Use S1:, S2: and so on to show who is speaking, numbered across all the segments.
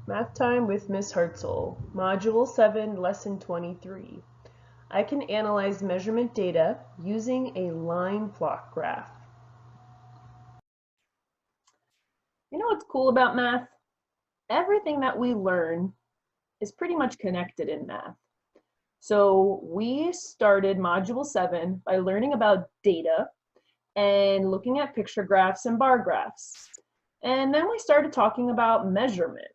S1: Math Time with Miss Hartzell, Module 7, Lesson 23. I can analyze measurement data using a line plot graph. You know what's cool about math? Everything that we learn is pretty much connected in math. So we started Module 7 by learning about data and looking at picture graphs and bar graphs. And then we started talking about measurement.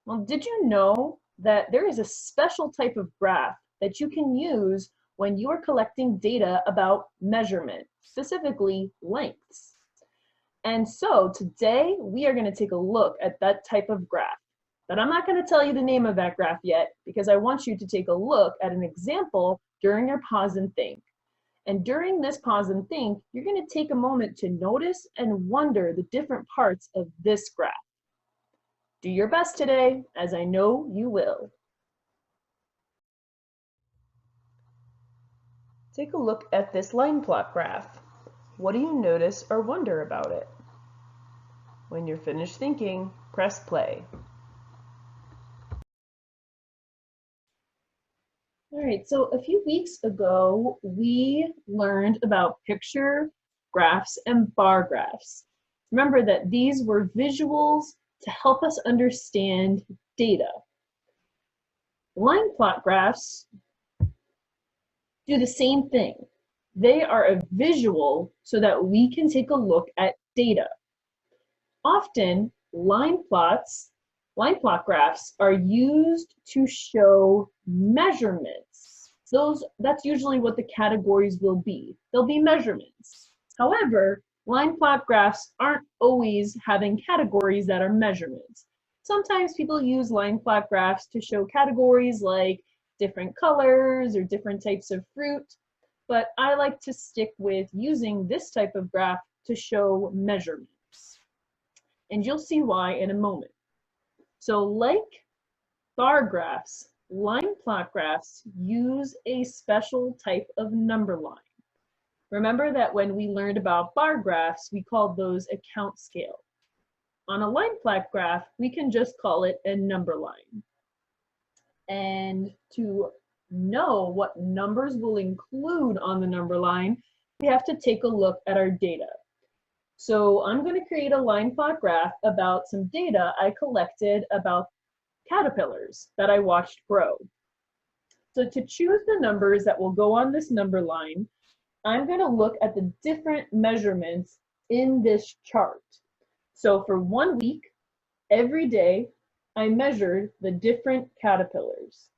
S1: Well, did you know that there is a special type of graph that you can use when you are collecting data about measurement, specifically lengths? And so today we are going to take a look at that type of graph. But I'm not going to tell you the name of that graph yet because I want you to take a look at an example during your pause and think. And during this pause and think, you're going to take a moment to notice and wonder the different parts of this graph. Do your best today, as I know you will. Take a look at this line plot graph. What do you notice or wonder about it? When you're finished thinking, press play. All right, so a few weeks ago, we learned about picture graphs and bar graphs. Remember that these were visuals to help us understand data. Line plot graphs do the same thing. They are a visual so that we can take a look at data. Often, line plot graphs are used to show measurements. That's usually what the categories will be. They'll be measurements. However, line plot graphs aren't always having categories that are measurements. Sometimes people use line plot graphs to show categories like different colors or different types of fruit, but I like to stick with using this type of graph to show measurements. And you'll see why in a moment. So like bar graphs, line plot graphs use a special type of number line. Remember that when we learned about bar graphs, we called those a count scale. On a line plot graph, we can just call it a number line. And to know what numbers will include on the number line, we have to take a look at our data. So I'm going to create a line plot graph about some data I collected about caterpillars that I watched grow. So to choose the numbers that will go on this number line, I'm going to look at the different measurements in this chart. So for 1 week, every day, I measured the different caterpillars,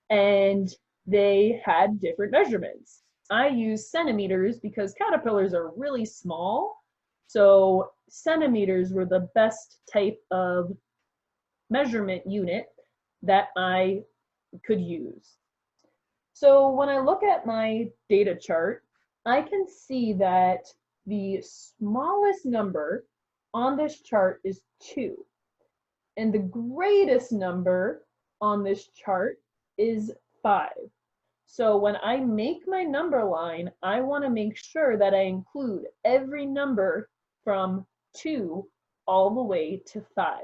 S1: and they had different measurements. I use centimeters because caterpillars are really small, so centimeters were the best type of measurement unit that I could use. So when I look at my data chart, I can see that the smallest number on this chart is 2. And the greatest number on this chart is 5. So when I make my number line, I want to make sure that I include every number from 2 all the way to 5.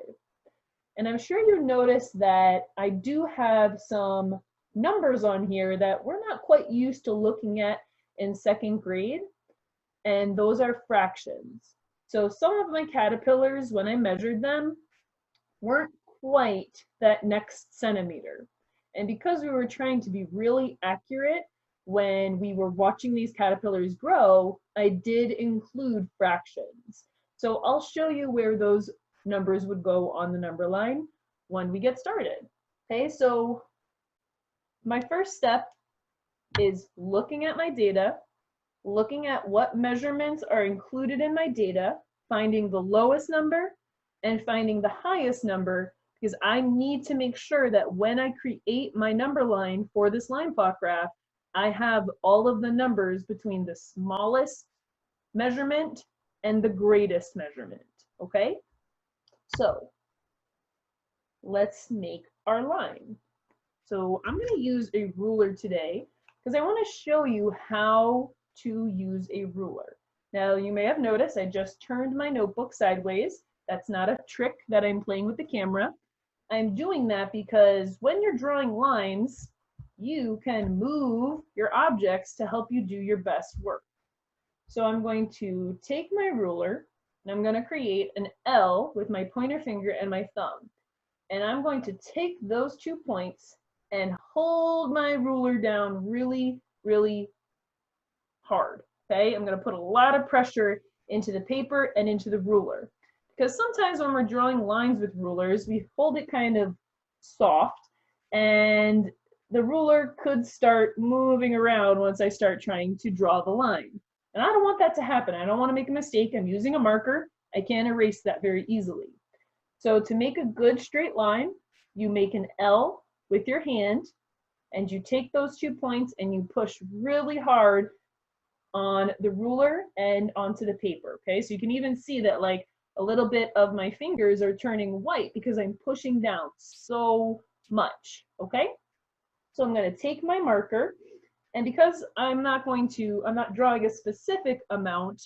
S1: And I'm sure you noticed that I do have some numbers on here that we're not quite used to looking at in 2nd grade, and those are fractions. So some of my caterpillars, when I measured them, weren't quite that next centimeter. And because we were trying to be really accurate when we were watching these caterpillars grow, I did include fractions. So I'll show you where those numbers would go on the number line when we get started. Okay, so my first step is looking at my data, looking at what measurements are included in my data, finding the lowest number, and finding the highest number, because I need to make sure that when I create my number line for this line plot graph, I have all of the numbers between the smallest measurement and the greatest measurement, okay? So let's make our line. So I'm going to use a ruler today because I want to show you how to use a ruler. Now you may have noticed I just turned my notebook sideways. That's not a trick that I'm playing with the camera. I'm doing that because when you're drawing lines, you can move your objects to help you do your best work. So I'm going to take my ruler and I'm going to create an L with my pointer finger and my thumb. And I'm going to take those 2 points and hold my ruler down really, really hard. Okay, I'm going to put a lot of pressure into the paper and into the ruler. Because sometimes when we're drawing lines with rulers, we hold it kind of soft and the ruler could start moving around once I start trying to draw the line. And I don't want that to happen. I don't want to make a mistake. I'm using a marker. I can't erase that very easily. So to make a good straight line, you make an L with your hand and you take those 2 points and you push really hard on the ruler and onto the paper. Okay, so you can even see that like a little bit of my fingers are turning white because I'm pushing down so much. Okay, so I'm going to take my marker, and because I'm not drawing a specific amount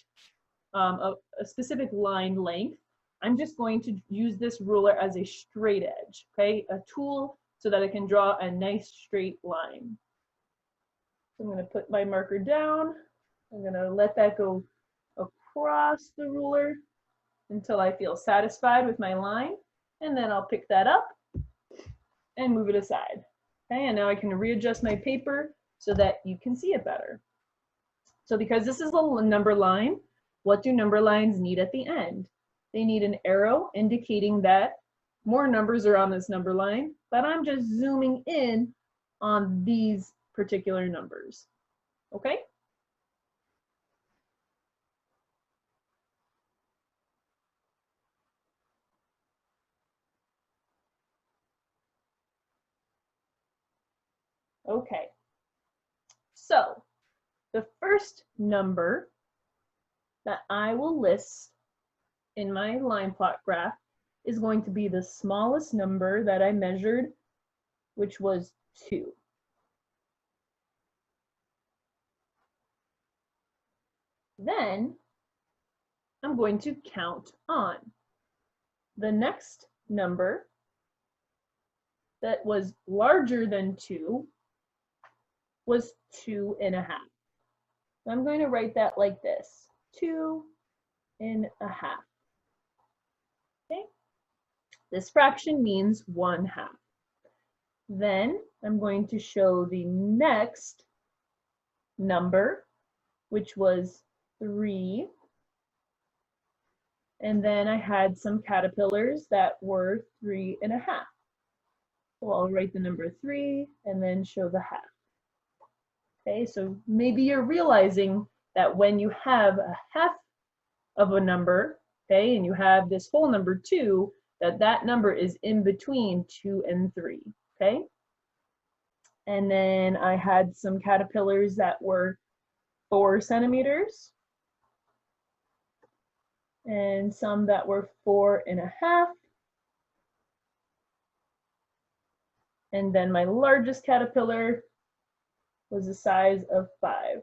S1: of a specific line length, I'm just going to use this ruler as a straight edge, okay, a tool so that I can draw a nice straight line. So I'm going to put my marker down. I'm going to let that go across the ruler until I feel satisfied with my line, and then I'll pick that up and move it aside. Okay, and now I can readjust my paper so that you can see it better. So because this is a number line, what do number lines need at the end? They need an arrow indicating that more numbers are on this number line, but I'm just zooming in on these particular numbers. Okay? Okay. So the first number that I will list in my line plot graph is going to be the smallest number that I measured, which was 2. Then I'm going to count on. The next number that was larger than 2 was 2.5. I'm going to write that like this, 2.5. Okay? This fraction means 1/2. Then I'm going to show the next number, which was 3. And then I had some caterpillars that were 3.5. So I'll write the number 3 and then show the half. Okay, so maybe you're realizing that when you have a half of a number, okay, and you have this whole number 2, that number is in between 2 and 3, okay? And then I had some caterpillars that were 4 centimeters and some that were 4.5. And then my largest caterpillar was the size of 5.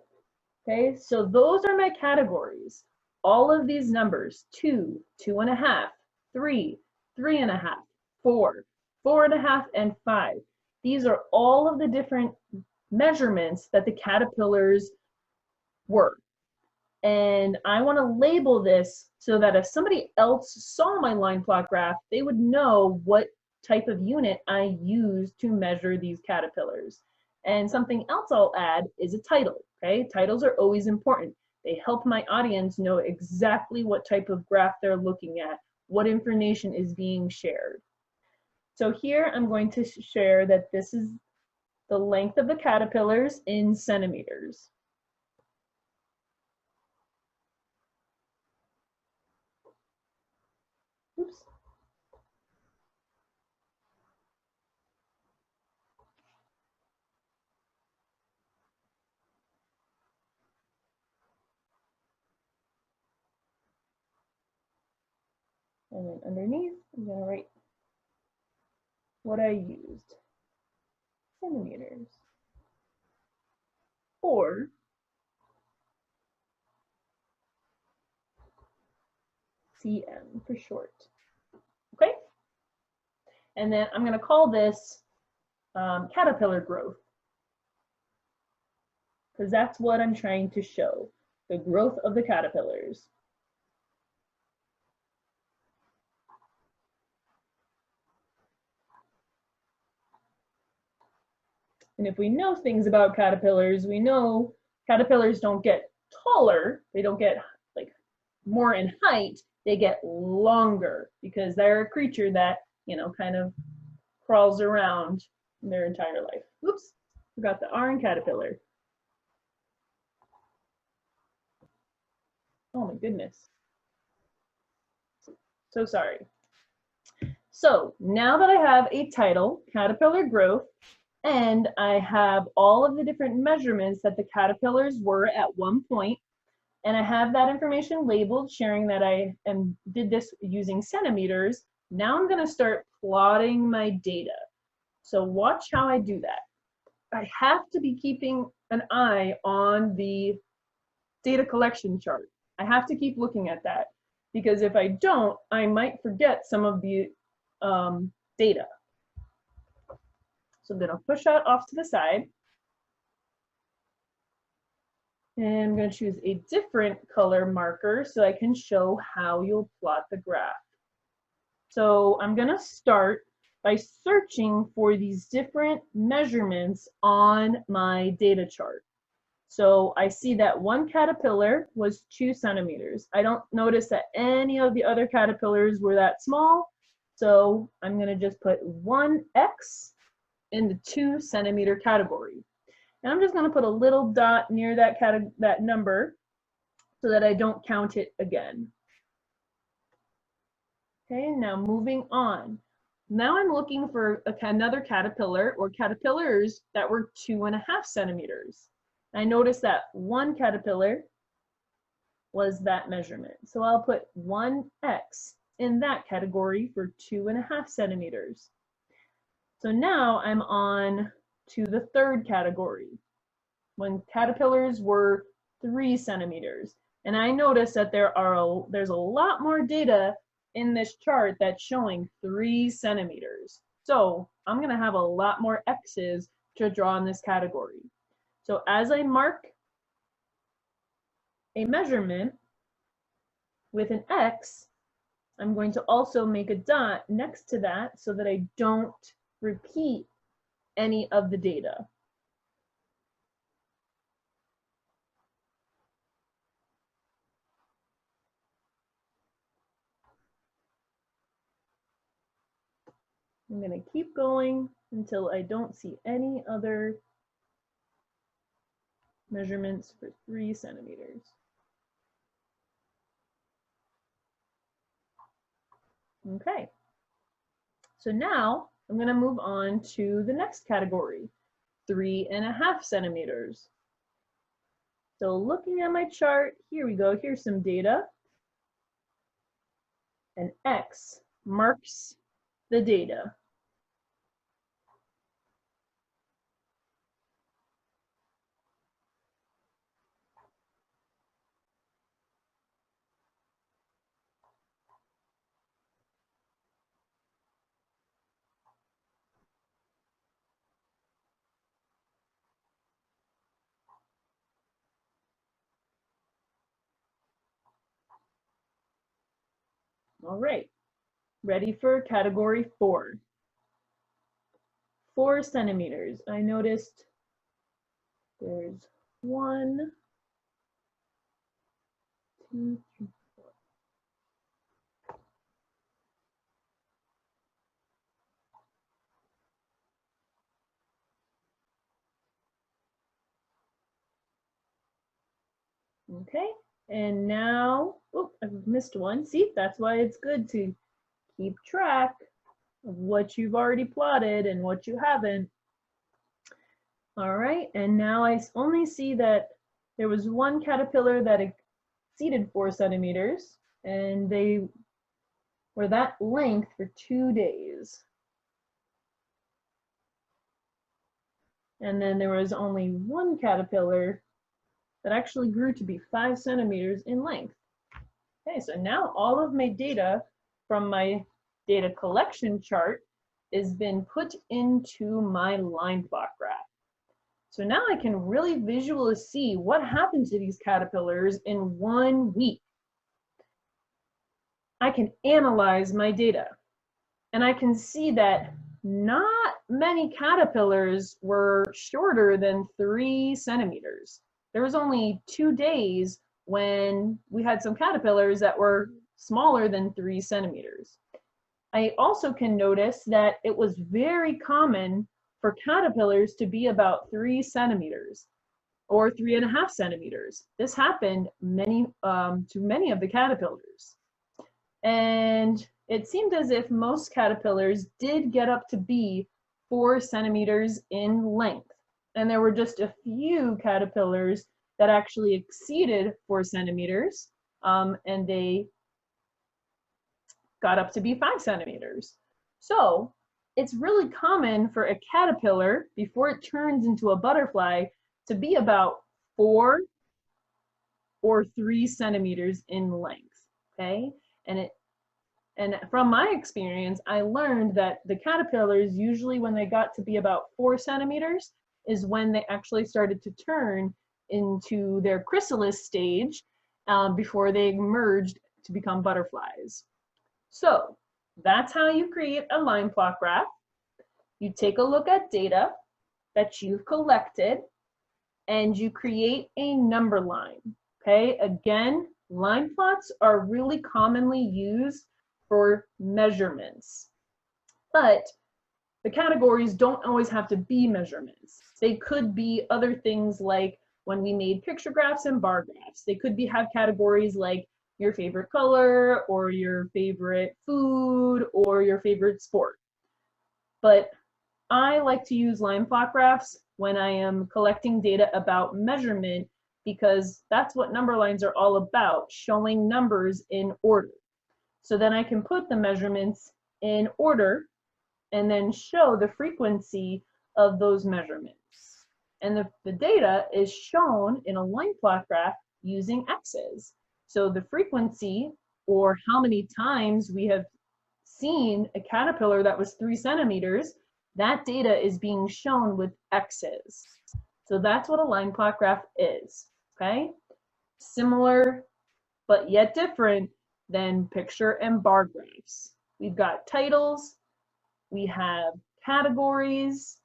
S1: Okay, so those are my categories. All of these numbers, 2, 2.5, 3, 3.5, 4, 4.5, and 5. These are all of the different measurements that the caterpillars were. And I want to label this so that if somebody else saw my line plot graph, they would know what type of unit I used to measure these caterpillars. And something else I'll add is a title, okay? Titles are always important. They help my audience know exactly what type of graph they're looking at, what information is being shared. So here I'm going to share that this is the length of the caterpillars in centimeters. Oops. And then underneath, I'm going to write what I used. Centimeters. Or cm for short. Okay? And then I'm going to call this caterpillar growth, because that's what I'm trying to show, the growth of the caterpillars. And if we know things about caterpillars, we know caterpillars don't get taller, they don't get like more in height, they get longer because they're a creature that, you know, kind of crawls around their entire life. Oops, forgot the R in caterpillar. Oh my goodness. So sorry. So now that I have a title, caterpillar growth, and I have all of the different measurements that the caterpillars were at one point, and I have that information labeled, sharing that I did this using centimeters. Now I'm going to start plotting my data. So watch how I do that. I have to be keeping an eye on the data collection chart. I have to keep looking at that, because if I don't, I might forget some of the data. So I'm going to push that off to the side. And I'm going to choose a different color marker so I can show how you'll plot the graph. So I'm going to start by searching for these different measurements on my data chart. So I see that one caterpillar was 2 centimeters. I don't notice that any of the other caterpillars were that small. So I'm going to just put 1x in the 2 centimeter category. And I'm just going to put a little dot near that number so that I don't count it again. Okay, now moving on. Now I'm looking for another caterpillar or caterpillars that were 2.5 centimeters. I noticed that one caterpillar was that measurement. So I'll put 1x in that category for 2.5 centimeters. So now I'm on to the third category, when caterpillars were 3 centimeters. And I noticed that there's a lot more data in this chart that's showing 3 centimeters. So I'm going to have a lot more X's to draw in this category. So as I mark a measurement with an X, I'm going to also make a dot next to that so that I don't repeat any of the data. I'm going to keep going until I don't see any other measurements for 3 centimeters. Okay, so now I'm going to move on to the next category, 3.5 centimeters. So looking at my chart, here we go, here's some data. An X marks the data. All right, ready for category 4. 4 centimeters. I noticed there's 1, 2, 3, 4. Okay, and now, oh, I've missed one. See, that's why it's good to keep track of what you've already plotted and what you haven't. All right, and now I only see that there was one caterpillar that exceeded 4 centimeters, and they were that length for 2 days. And then there was only one caterpillar that actually grew to be 5 centimeters in length. Okay, so now all of my data from my data collection chart has been put into my line plot graph. So now I can really visually see what happened to these caterpillars in 1 week. I can analyze my data, and I can see that not many caterpillars were shorter than 3 centimeters. There was only 2 days when we had some caterpillars that were smaller than 3 centimeters. I also can notice that it was very common for caterpillars to be about 3 centimeters or 3.5 centimeters. This happened to many of the caterpillars. And it seemed as if most caterpillars did get up to be 4 centimeters in length. And there were just a few caterpillars that actually exceeded 4 centimeters, and they got up to be 5 centimeters. So it's really common for a caterpillar, before it turns into a butterfly, to be about 4 or 3 centimeters in length, okay? And from my experience, I learned that the caterpillars, usually when they got to be about 4 centimeters, is when they actually started to turn into their chrysalis stage before they emerged to become butterflies. So that's how you create a line plot graph. You take a look at data that you've collected, and you create a number line, okay? Again, line plots are really commonly used for measurements, but the categories don't always have to be measurements. They could be other things, like when we made picture graphs and bar graphs. They could have categories like your favorite color, or your favorite food, or your favorite sport. But I like to use line plot graphs when I am collecting data about measurement, because that's what number lines are all about, showing numbers in order. So then I can put the measurements in order and then show the frequency of those measurements. And the data is shown in a line plot graph using x's. So the frequency, or how many times we have seen a caterpillar that was 3 centimeters, that data is being shown with x's. So that's what a line plot graph is, okay? Similar, but yet different than picture and bar graphs. We've got titles, we have categories,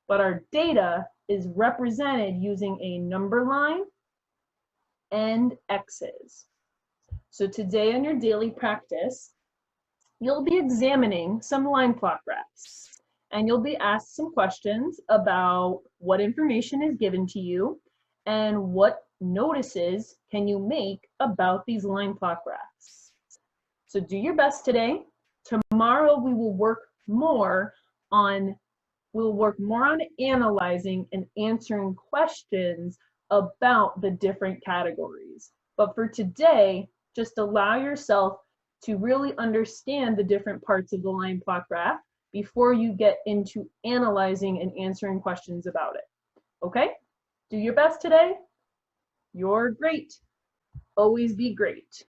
S1: but our data is represented using a number line and x's. So today in your daily practice, you'll be examining some line plot graphs, and you'll be asked some questions about what information is given to you and what notices can you make about these line plot graphs. So do your best today. Tomorrow we will work more on analyzing and answering questions about the different categories. But for today, just allow yourself to really understand the different parts of the line plot graph before you get into analyzing and answering questions about it. Okay? Do your best today. You're great. Always be great.